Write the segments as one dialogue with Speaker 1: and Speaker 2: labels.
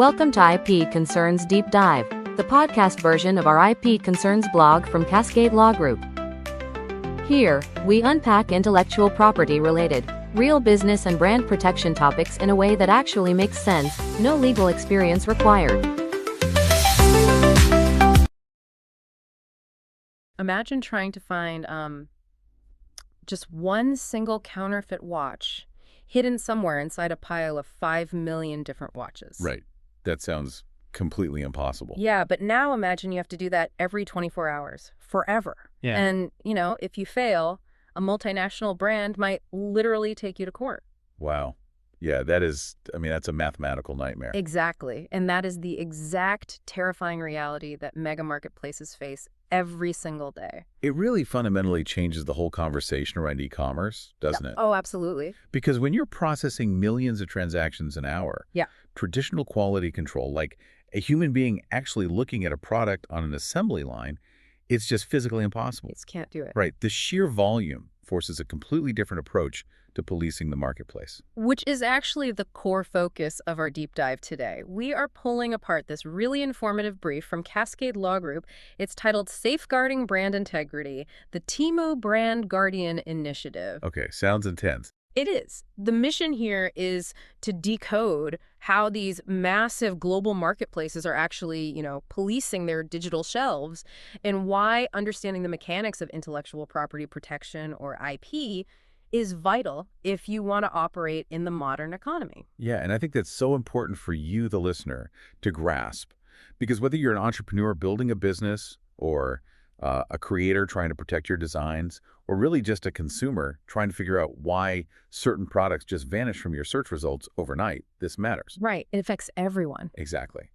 Speaker 1: Welcome to IP Concerns Deep Dive, the podcast version of our IP Concerns blog from Cascade Law Group. Here, we unpack intellectual property-related, real business and brand protection topics in a way that actually makes sense, no legal experience required.
Speaker 2: Imagine trying to find just one single counterfeit watch hidden somewhere inside a pile of 5 million different watches.
Speaker 3: Right. That sounds completely impossible.
Speaker 2: Yeah, but now imagine you have to do that every 24 hours, forever.
Speaker 4: Yeah.
Speaker 2: And, if you fail, a multinational brand might literally take you to court.
Speaker 3: Wow. Yeah, that's a mathematical nightmare.
Speaker 2: Exactly. And that is the exact terrifying reality that mega marketplaces face every single day.
Speaker 3: It really fundamentally changes the whole conversation around e-commerce, doesn't it?
Speaker 2: Oh, absolutely.
Speaker 3: Because when you're processing millions of transactions an hour,
Speaker 2: Yeah.
Speaker 3: traditional quality control, like a human being actually looking at a product on an assembly line, it's just physically impossible.
Speaker 2: You just can't do it.
Speaker 3: Right. The sheer volume forces a completely different approach to policing the marketplace.
Speaker 2: Which is actually the core focus of our deep dive today. We are pulling apart this really informative brief from Cascade Law Group. It's titled Safeguarding Brand Integrity, the Temu Brand Guardian Initiative.
Speaker 3: Okay, sounds intense.
Speaker 2: It is. The mission here is to decode how these massive global marketplaces are actually, policing their digital shelves, and why understanding the mechanics of intellectual property protection, or IP, is vital if you want to operate in the modern economy.
Speaker 3: Yeah, and I think that's so important for you, the listener, to grasp. Because whether you're an entrepreneur building a business, or a creator trying to protect your designs, or really just a consumer trying to figure out why certain products just vanish from your search results overnight, this matters.
Speaker 2: Right. It affects everyone.
Speaker 3: Exactly.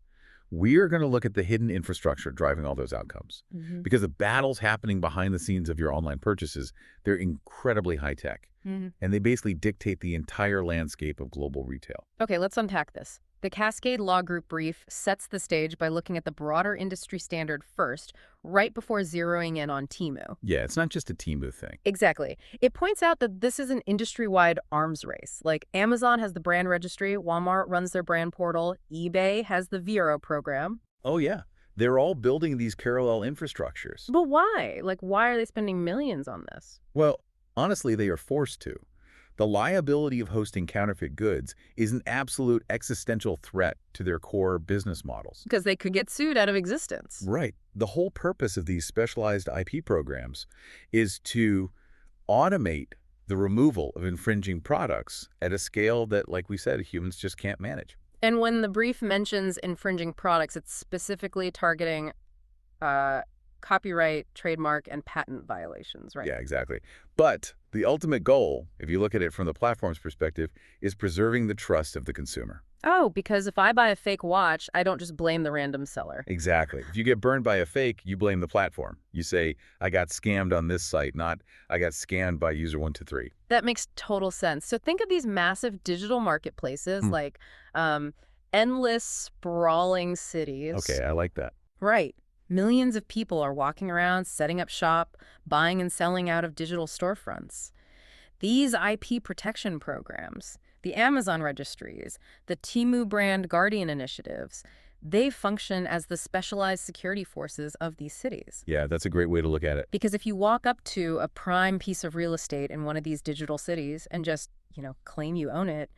Speaker 3: We are going to look at the hidden infrastructure driving all those outcomes. Because the battles happening behind the scenes of your online purchases, they're incredibly high-tech. And they basically dictate the entire landscape of global retail.
Speaker 2: Okay, let's unpack this. The Cascade Law Group brief sets the stage by looking at the broader industry standard first, right before zeroing in on Temu.
Speaker 3: Yeah, it's not just a Temu thing.
Speaker 2: Exactly. It points out that this is an industry-wide arms race. Like Amazon has the brand registry, Walmart runs their brand portal, eBay has the Vero program.
Speaker 3: Oh, yeah. They're all building these parallel infrastructures.
Speaker 2: But why? Why are they spending millions on this?
Speaker 3: Well, honestly, they are forced to. The liability of hosting counterfeit goods is an absolute existential threat to their core business models.
Speaker 2: Because they could get sued out of existence.
Speaker 3: Right. The whole purpose of these specialized IP programs is to automate the removal of infringing products at a scale that, like we said, humans just can't manage.
Speaker 2: And when the brief mentions infringing products, it's specifically targeting copyright, trademark, and patent violations, right?
Speaker 3: Yeah, exactly. But the ultimate goal, if you look at it from the platform's perspective, is preserving the trust of the consumer.
Speaker 2: Oh, because if I buy a fake watch, I don't just blame the random seller.
Speaker 3: Exactly. If you get burned by a fake, you blame the platform. You say, I got scammed on this site, not I got scammed by user 123.
Speaker 2: That makes total sense. So think of these massive digital marketplaces like endless, sprawling cities.
Speaker 3: Okay, I like that.
Speaker 2: Right. Millions of people are walking around, setting up shop, buying and selling out of digital storefronts. These IP protection programs, the Amazon registries, the Temu Brand Guardian initiatives, they function as the specialized security forces of these cities.
Speaker 3: Yeah, that's a great way to look at it.
Speaker 2: Because if you walk up to a prime piece of real estate in one of these digital cities and just, claim you own it,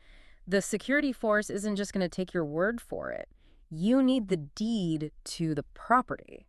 Speaker 2: the security force isn't just going to take your word for it. You need the deed to the property.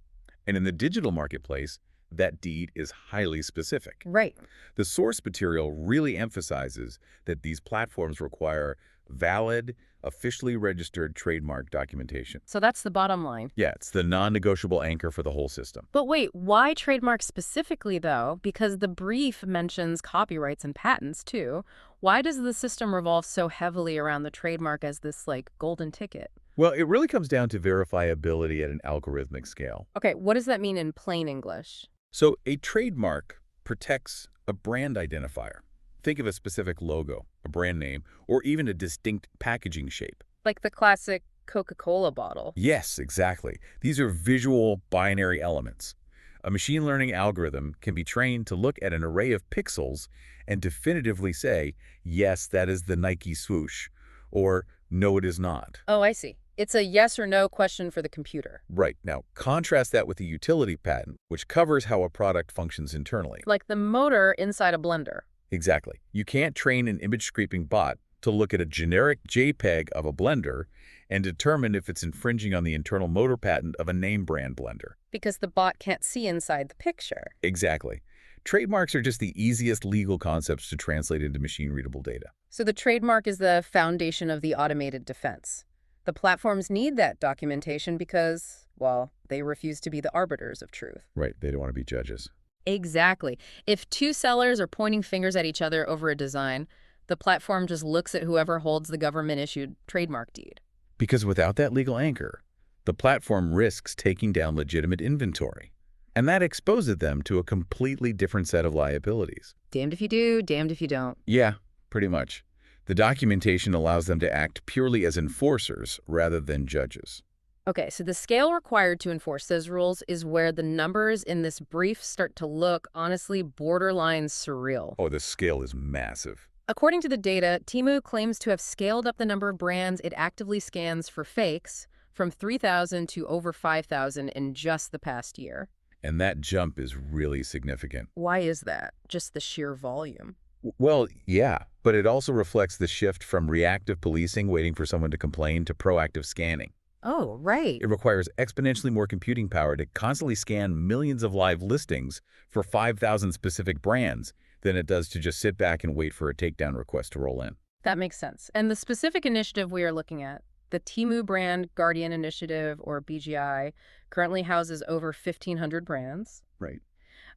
Speaker 3: And in the digital marketplace, that deed is highly specific.
Speaker 2: Right.
Speaker 3: The source material really emphasizes that these platforms require valid, officially registered trademark documentation.
Speaker 2: So that's the bottom line.
Speaker 3: Yeah, it's the non-negotiable anchor for the whole system.
Speaker 2: But wait, why trademarks specifically, though? Because the brief mentions copyrights and patents, too. Why does the system revolve so heavily around the trademark as this, golden ticket?
Speaker 3: Well, it really comes down to verifiability at an algorithmic scale.
Speaker 2: Okay, what does that mean in plain English?
Speaker 3: So a trademark protects a brand identifier. Think of a specific logo, a brand name, or even a distinct packaging shape.
Speaker 2: Like the classic Coca-Cola bottle.
Speaker 3: Yes, exactly. These are visual binary elements. A machine learning algorithm can be trained to look at an array of pixels and definitively say, yes, that is the Nike swoosh, or no, it is not.
Speaker 2: Oh, I see. It's a yes or no question for the computer.
Speaker 3: Right. Now, contrast that with the utility patent, which covers how a product functions internally.
Speaker 2: Like the motor inside a blender.
Speaker 3: Exactly. You can't train an image-scraping bot to look at a generic JPEG of a blender and determine if it's infringing on the internal motor patent of a name brand blender.
Speaker 2: Because the bot can't see inside the picture.
Speaker 3: Exactly. Trademarks are just the easiest legal concepts to translate into machine-readable data.
Speaker 2: So the trademark is the foundation of the automated defense. The platforms need that documentation because, well, they refuse to be the arbiters of truth.
Speaker 3: Right. They don't want to be judges.
Speaker 2: Exactly. If two sellers are pointing fingers at each other over a design, the platform just looks at whoever holds the government-issued trademark deed.
Speaker 3: Because without that legal anchor, the platform risks taking down legitimate inventory. And that exposes them to a completely different set of liabilities.
Speaker 2: Damned if you do, damned if you don't.
Speaker 3: Yeah, pretty much. The documentation allows them to act purely as enforcers rather than judges.
Speaker 2: Okay, so the scale required to enforce those rules is where the numbers in this brief start to look, honestly, borderline surreal.
Speaker 3: Oh, the scale is massive.
Speaker 2: According to the data, Temu claims to have scaled up the number of brands it actively scans for fakes from 3,000 to over 5,000 in just the past year.
Speaker 3: And that jump is really significant.
Speaker 2: Why is that? Just the sheer volume.
Speaker 3: Well, yeah, but it also reflects the shift from reactive policing, waiting for someone to complain, to proactive scanning.
Speaker 2: Oh, right.
Speaker 3: It requires exponentially more computing power to constantly scan millions of live listings for 5,000 specific brands than it does to just sit back and wait for a takedown request to roll in.
Speaker 2: That makes sense. And the specific initiative we are looking at, the Temu Brand Guardian Initiative, or BGI, currently houses over 1,500 brands.
Speaker 3: Right.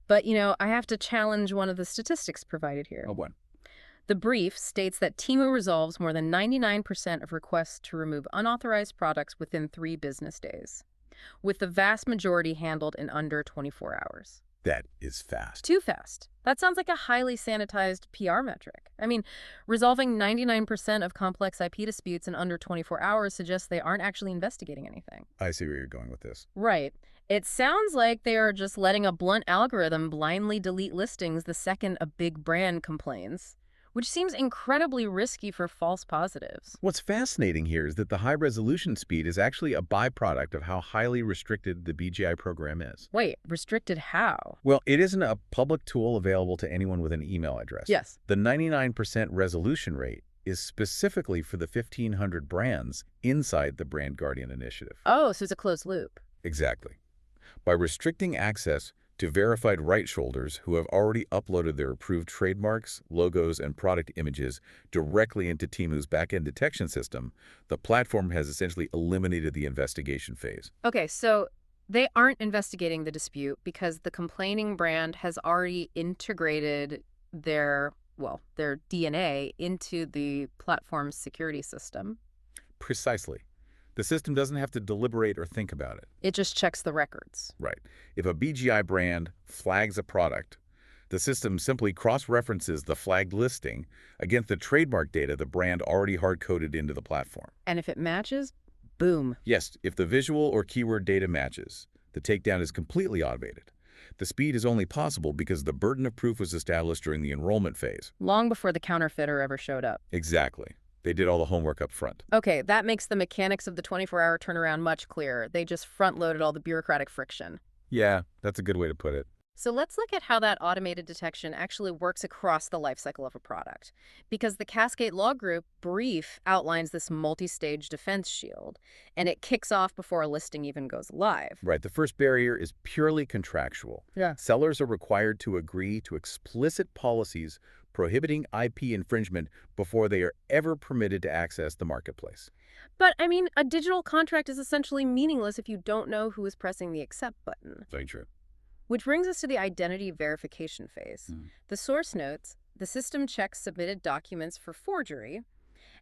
Speaker 2: But, I have to challenge one of the statistics provided here.
Speaker 3: Oh, what?
Speaker 2: The brief states that Temu resolves more than 99% of requests to remove unauthorized products within 3 business days, with the vast majority handled in under 24 hours.
Speaker 3: That is fast.
Speaker 2: Too fast. That sounds like a highly sanitized PR metric. I mean, resolving 99% of complex IP disputes in under 24 hours suggests they aren't actually investigating anything.
Speaker 3: I see where you're going with this.
Speaker 2: Right. It sounds like they are just letting a blunt algorithm blindly delete listings the second a big brand complains, which seems incredibly risky for false positives.
Speaker 3: What's fascinating here is that the high resolution speed is actually a byproduct of how highly restricted the BGI program is.
Speaker 2: Wait, restricted how?
Speaker 3: Well, it isn't a public tool available to anyone with an email address.
Speaker 2: Yes.
Speaker 3: The 99% resolution rate is specifically for the 1,500 brands inside the Brand Guardian Initiative.
Speaker 2: Oh, so it's a closed loop.
Speaker 3: Exactly. By restricting access to verified rights holders who have already uploaded their approved trademarks, logos, and product images directly into Temu's backend detection system, the platform has essentially eliminated the investigation phase.
Speaker 2: Okay, so they aren't investigating the dispute because the complaining brand has already integrated their DNA into the platform's security system.
Speaker 3: Precisely. The system doesn't have to deliberate or think about it.
Speaker 2: It just checks the records.
Speaker 3: Right. If a BGI brand flags a product, the system simply cross-references the flagged listing against the trademark data the brand already hard-coded into the platform.
Speaker 2: And if it matches, boom.
Speaker 3: Yes, if the visual or keyword data matches, the takedown is completely automated. The speed is only possible because the burden of proof was established during the enrollment phase.
Speaker 2: Long before the counterfeiter ever showed up.
Speaker 3: Exactly. They did all the homework up front.
Speaker 2: Okay, that makes the mechanics of the 24-hour turnaround much clearer. They just front-loaded all the bureaucratic friction.
Speaker 3: Yeah, that's a good way to put it.
Speaker 2: So let's look at how that automated detection actually works across the lifecycle of a product. Because the Cascade Law Group brief outlines this multi-stage defense shield, and it kicks off before a listing even goes live.
Speaker 3: Right. The first barrier is purely contractual.
Speaker 2: Yeah.
Speaker 3: Sellers are required to agree to explicit policies prohibiting IP infringement before they are ever permitted to access the marketplace.
Speaker 2: But, I mean, a digital contract is essentially meaningless if you don't know who is pressing the accept button.
Speaker 3: Very true.
Speaker 2: Which brings us to the identity verification phase. The source notes, the system checks submitted documents for forgery,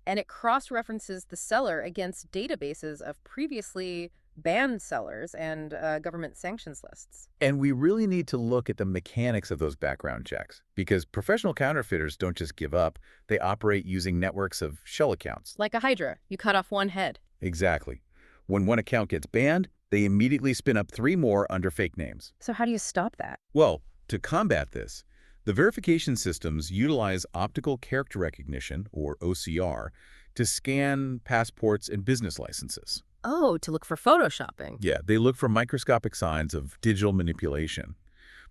Speaker 2: and it cross-references the seller against databases of previously banned sellers and government sanctions lists.
Speaker 3: And we really need to look at the mechanics of those background checks, because professional counterfeiters don't just give up. They operate using networks of shell accounts.
Speaker 2: Like a hydra, you cut off one head.
Speaker 3: Exactly. When one account gets banned, they immediately spin up 3 more under fake names.
Speaker 2: So how do you stop that?
Speaker 3: Well, to combat this, the verification systems utilize optical character recognition, or OCR, to scan passports and business licenses.
Speaker 2: Oh, to look for photoshopping.
Speaker 3: Yeah, they look for microscopic signs of digital manipulation.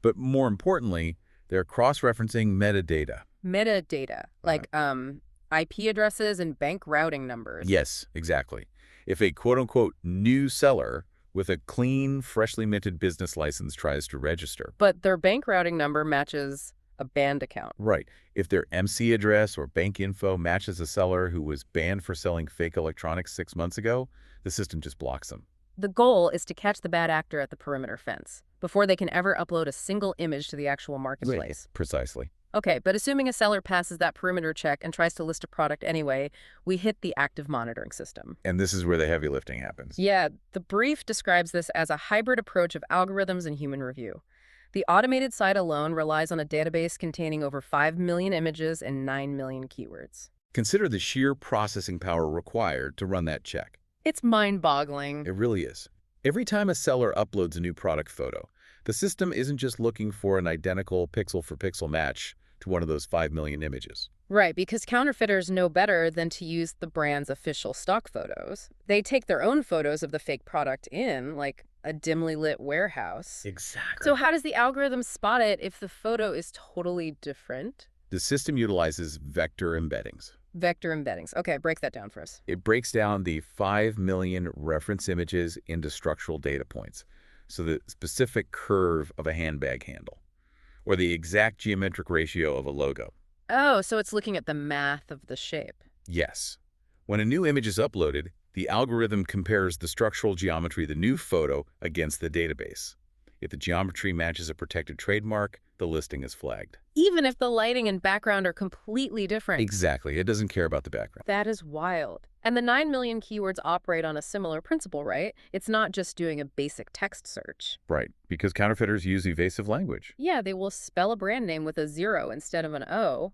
Speaker 3: But more importantly, they're cross-referencing metadata.
Speaker 2: Metadata, like IP addresses and bank routing numbers.
Speaker 3: Yes, exactly. If a quote-unquote new seller with a clean, freshly minted business license tries to register.
Speaker 2: But their bank routing number matches a banned account.
Speaker 3: Right. If their MC address or bank info matches a seller who was banned for selling fake electronics 6 months ago, the system just blocks them.
Speaker 2: The goal is to catch the bad actor at the perimeter fence before they can ever upload a single image to the actual marketplace.
Speaker 3: Precisely.
Speaker 2: Okay, but assuming a seller passes that perimeter check and tries to list a product anyway, we hit the active monitoring system.
Speaker 3: And this is where the heavy lifting happens.
Speaker 2: Yeah, the brief describes this as a hybrid approach of algorithms and human review. The automated side alone relies on a database containing over 5 million images and 9 million keywords.
Speaker 3: Consider the sheer processing power required to run that check.
Speaker 2: It's mind-boggling.
Speaker 3: It really is. Every time a seller uploads a new product photo, the system isn't just looking for an identical pixel-for-pixel match to one of those 5 million images.
Speaker 2: Right, because counterfeiters know better than to use the brand's official stock photos. They take their own photos of the fake product in, like a dimly lit warehouse.
Speaker 3: Exactly.
Speaker 2: So how does the algorithm spot it if the photo is totally different?
Speaker 3: The system utilizes vector embeddings.
Speaker 2: Vector embeddings. Okay, break that down for us.
Speaker 3: It breaks down the 5 million reference images into structural data points, so the specific curve of a handbag handle, or the exact geometric ratio of a logo.
Speaker 2: Oh, so it's looking at the math of the shape.
Speaker 3: Yes. When a new image is uploaded, the algorithm compares the structural geometry of the new photo against the database. If the geometry matches a protected trademark, the listing is flagged.
Speaker 2: Even if the lighting and background are completely different.
Speaker 3: Exactly. It doesn't care about the background.
Speaker 2: That is wild. And the 9 million keywords operate on a similar principle, right? It's not just doing a basic text search.
Speaker 3: Right, because counterfeiters use evasive language.
Speaker 2: Yeah, they will spell a brand name with a 0 instead of an O.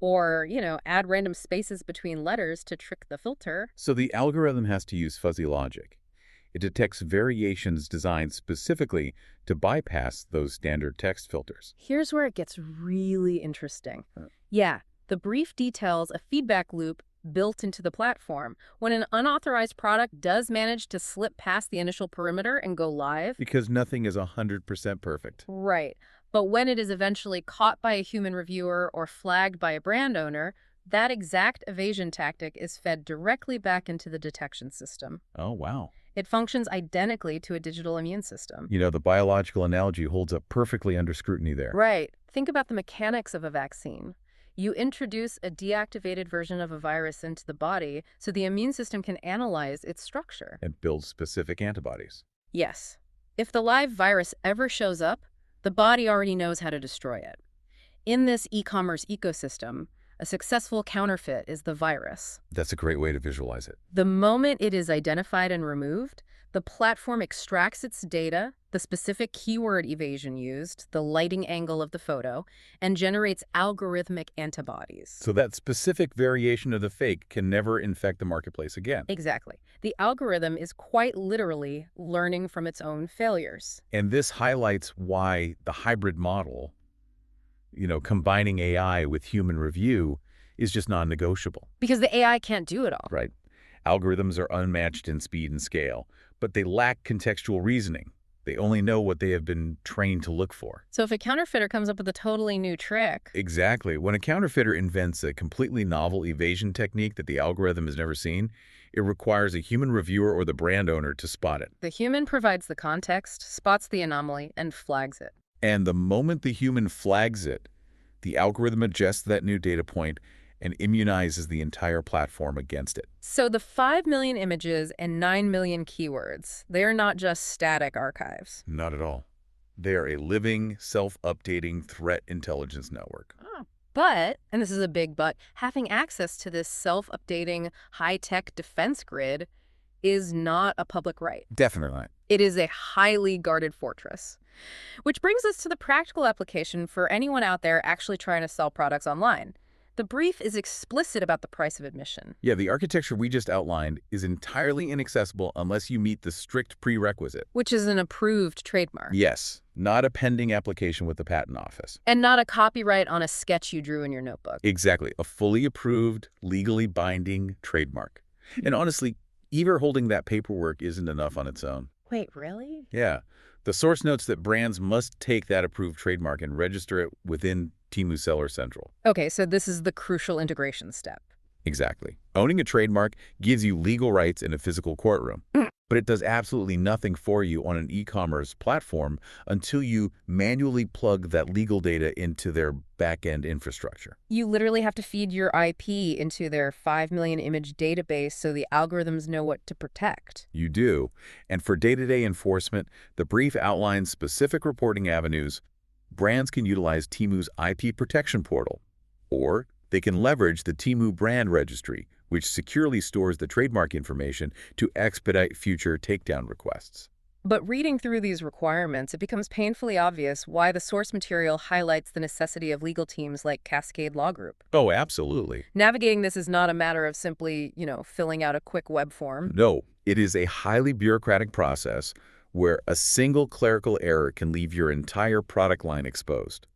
Speaker 2: Or, add random spaces between letters to trick the filter.
Speaker 3: So the algorithm has to use fuzzy logic. It detects variations designed specifically to bypass those standard text filters.
Speaker 2: Here's where it gets really interesting. Yeah, the brief details a feedback loop built into the platform. When an unauthorized product does manage to slip past the initial perimeter and go live.
Speaker 3: Because nothing is 100% perfect.
Speaker 2: Right. But when it is eventually caught by a human reviewer or flagged by a brand owner, that exact evasion tactic is fed directly back into the detection system.
Speaker 3: Oh, wow.
Speaker 2: It functions identically to a digital immune system.
Speaker 3: The biological analogy holds up perfectly under scrutiny there.
Speaker 2: Right. Think about the mechanics of a vaccine. You introduce a deactivated version of a virus into the body so the immune system can analyze its structure.
Speaker 3: And build specific antibodies.
Speaker 2: Yes. If the live virus ever shows up, the body already knows how to destroy it. In this e-commerce ecosystem, a successful counterfeit is the virus.
Speaker 3: That's a great way to visualize it.
Speaker 2: The moment it is identified and removed, the platform extracts its data, the specific keyword evasion used, the lighting angle of the photo, and generates algorithmic antibodies.
Speaker 3: So that specific variation of the fake can never infect the marketplace again.
Speaker 2: Exactly. The algorithm is quite literally learning from its own failures.
Speaker 3: And this highlights why the hybrid model, combining AI with human review, is just non-negotiable.
Speaker 2: Because the AI can't do it all.
Speaker 3: Right. Algorithms are unmatched in speed and scale, but they lack contextual reasoning. They only know what they have been trained to look for.
Speaker 2: So if a counterfeiter comes up with a totally new trick...
Speaker 3: Exactly. When a counterfeiter invents a completely novel evasion technique that the algorithm has never seen, it requires a human reviewer or the brand owner to spot it.
Speaker 2: The human provides the context, spots the anomaly, and flags it.
Speaker 3: And the moment the human flags it, the algorithm adjusts that new data point and immunizes the entire platform against it.
Speaker 2: So the 5 million images and 9 million keywords, they are not just static archives.
Speaker 3: Not at all. They are a living, self-updating threat intelligence network.
Speaker 2: But, and this is a big but, having access to this self-updating high-tech defense grid is not a public right.
Speaker 3: Definitely not.
Speaker 2: It is a highly guarded fortress. Which brings us to the practical application for anyone out there actually trying to sell products online. The brief is explicit about the price of admission.
Speaker 3: Yeah, the architecture we just outlined is entirely inaccessible unless you meet the strict prerequisite.
Speaker 2: Which is an approved trademark.
Speaker 3: Yes, not a pending application with the patent office.
Speaker 2: And not a copyright on a sketch you drew in your notebook.
Speaker 3: Exactly, a fully approved, legally binding trademark. And honestly, Even holding that paperwork isn't enough on its own.
Speaker 2: Wait, really?
Speaker 3: Yeah. The source notes that brands must take that approved trademark and register it within Temu Seller Central.
Speaker 2: Okay, so this is the crucial integration step.
Speaker 3: Exactly. Owning a trademark gives you legal rights in a physical courtroom, but it does absolutely nothing for you on an e-commerce platform until you manually plug that legal data into their back-end infrastructure.
Speaker 2: You literally have to feed your IP into their 5 million image database so the algorithms know what to protect.
Speaker 3: You do. And for day-to-day enforcement, the brief outlines specific reporting avenues. Brands can utilize Temu's IP protection portal, or they can leverage the Temu brand registry, which securely stores the trademark information to expedite future takedown requests.
Speaker 2: But reading through these requirements, it becomes painfully obvious why the source material highlights the necessity of legal teams like Cascade Law Group.
Speaker 3: Oh, absolutely.
Speaker 2: Navigating this is not a matter of simply, filling out a quick web form.
Speaker 3: No, it is a highly bureaucratic process where a single clerical error can leave your entire product line exposed.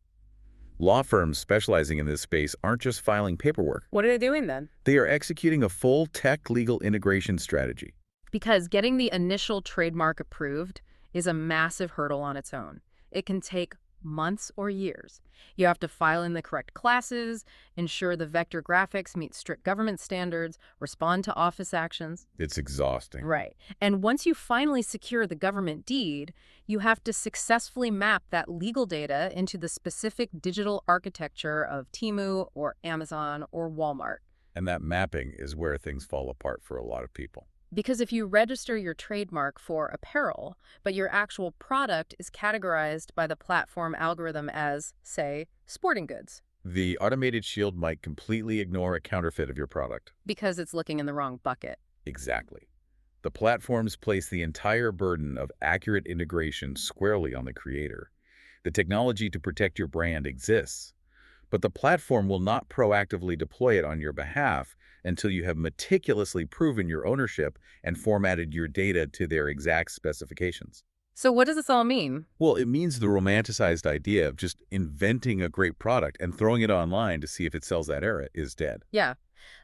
Speaker 3: Law firms specializing in this space aren't just filing paperwork.
Speaker 2: What are they doing then?
Speaker 3: They are executing a full tech legal integration strategy.
Speaker 2: Because getting the initial trademark approved is a massive hurdle on its own. It can take months or years. You have to file in the correct classes, ensure the vector graphics meet strict government standards, respond to office actions.
Speaker 3: It's exhausting.
Speaker 2: Right. And once you finally secure the government deed, you have to successfully map that legal data into the specific digital architecture of Temu or Amazon or Walmart.
Speaker 3: And that mapping is where things fall apart for a lot of people.
Speaker 2: Because if you register your trademark for apparel, but your actual product is categorized by the platform algorithm as, say, sporting goods.
Speaker 3: The automated shield might completely ignore a counterfeit of your product.
Speaker 2: Because it's looking in the wrong bucket.
Speaker 3: Exactly. The platforms place the entire burden of accurate integration squarely on the creator. The technology to protect your brand exists, but the platform will not proactively deploy it on your behalf until you have meticulously proven your ownership and formatted your data to their exact specifications.
Speaker 2: So what does this all mean?
Speaker 3: Well, it means the romanticized idea of just inventing a great product and throwing it online to see if it sells that era is dead.
Speaker 2: Yeah.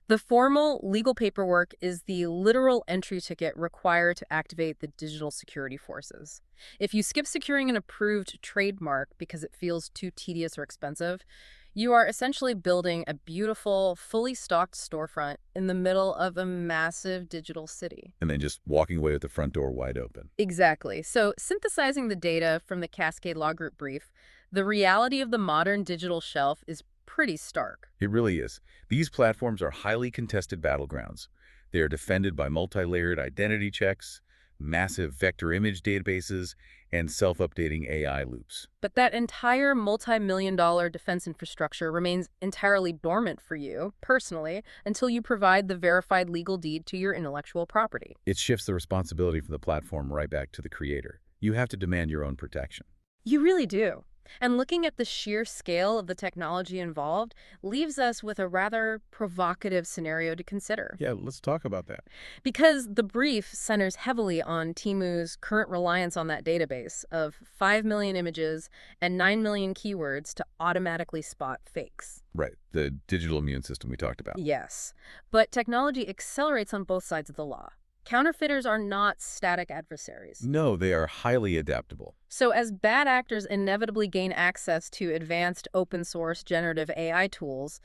Speaker 2: The formal legal paperwork is the literal entry ticket required to activate the digital security forces. If you skip securing an approved trademark because it feels too tedious or expensive, you are essentially building a beautiful, fully stocked storefront in the middle of a massive digital city.
Speaker 3: And then just walking away with the front door wide open.
Speaker 2: Exactly. So synthesizing the data from the Cascade Law Group brief, the reality of the modern digital shelf is pretty stark.
Speaker 3: It really is. These platforms are highly contested battlegrounds. They are defended by multi-layered identity checks, massive vector image databases, and self-updating AI loops.
Speaker 2: But that entire multi-million-dollar defense infrastructure remains entirely dormant for you, personally, until you provide the verified legal deed to your intellectual property.
Speaker 3: It shifts the responsibility from the platform right back to the creator. You have to demand your own protection.
Speaker 2: You really do. And looking at the sheer scale of the technology involved leaves us with a rather provocative scenario to consider.
Speaker 3: Yeah, let's talk about that.
Speaker 2: Because the brief centers heavily on Temu's current reliance on that database of 5 million images and 9 million keywords to automatically spot fakes.
Speaker 3: Right, the digital immune system we talked about.
Speaker 2: Yes, but technology accelerates on both sides of the law. Counterfeiters are not static adversaries.
Speaker 3: No, they are highly adaptable.
Speaker 2: So as bad actors inevitably gain access to advanced open-source generative AI tools,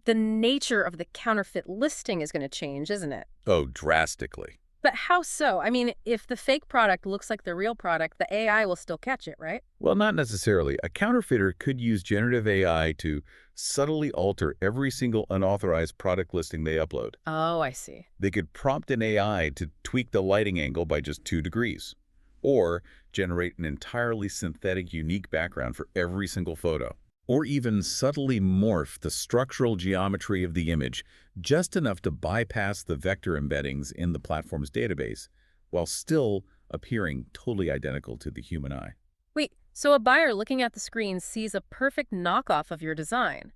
Speaker 2: the nature of the counterfeit listing is going to change, isn't it?
Speaker 3: Oh, drastically.
Speaker 2: But how so? I mean, if the fake product looks like the real product, the AI will still catch it, right?
Speaker 3: Well, not necessarily. A counterfeiter could use generative AI to subtly alter every single unauthorized product listing they upload.
Speaker 2: Oh, I see.
Speaker 3: They could prompt an AI to tweak the lighting angle by just 2 degrees, or generate an entirely synthetic, unique background for every single photo, or even subtly morph the structural geometry of the image just enough to bypass the vector embeddings in the platform's database, while still appearing totally identical to the human eye.
Speaker 2: Wait, so a buyer looking at the screen sees a perfect knockoff of your design,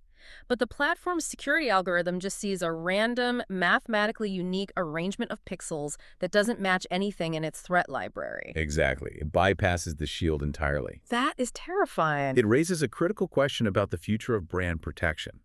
Speaker 2: but the platform's security algorithm just sees a random, mathematically unique arrangement of pixels that doesn't match anything in its threat library.
Speaker 3: Exactly. It bypasses the shield entirely.
Speaker 2: That is terrifying.
Speaker 3: It raises a critical question about the future of brand protection.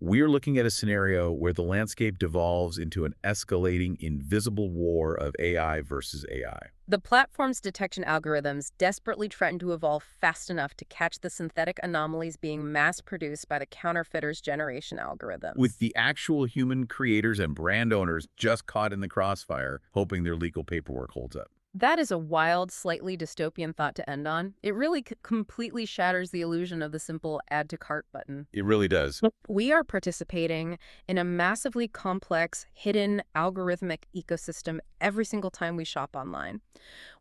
Speaker 3: We're looking at a scenario where the landscape devolves into an escalating, invisible war of AI versus AI.
Speaker 2: The platform's detection algorithms desperately threaten to evolve fast enough to catch the synthetic anomalies being mass-produced by the counterfeiters' generation algorithms.
Speaker 3: With the actual human creators and brand owners just caught in the crossfire, hoping their legal paperwork holds up.
Speaker 2: That is a wild, slightly dystopian thought to end on. It really completely shatters the illusion of the simple add to cart button.
Speaker 3: It really does.
Speaker 2: We are participating in a massively complex, hidden, algorithmic ecosystem every single time we shop online.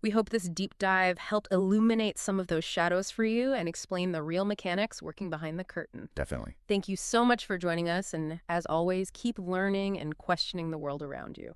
Speaker 2: We hope this deep dive helped illuminate some of those shadows for you and explain the real mechanics working behind the curtain.
Speaker 3: Definitely.
Speaker 2: Thank you so much for joining us, and as always, keep learning and questioning the world around you.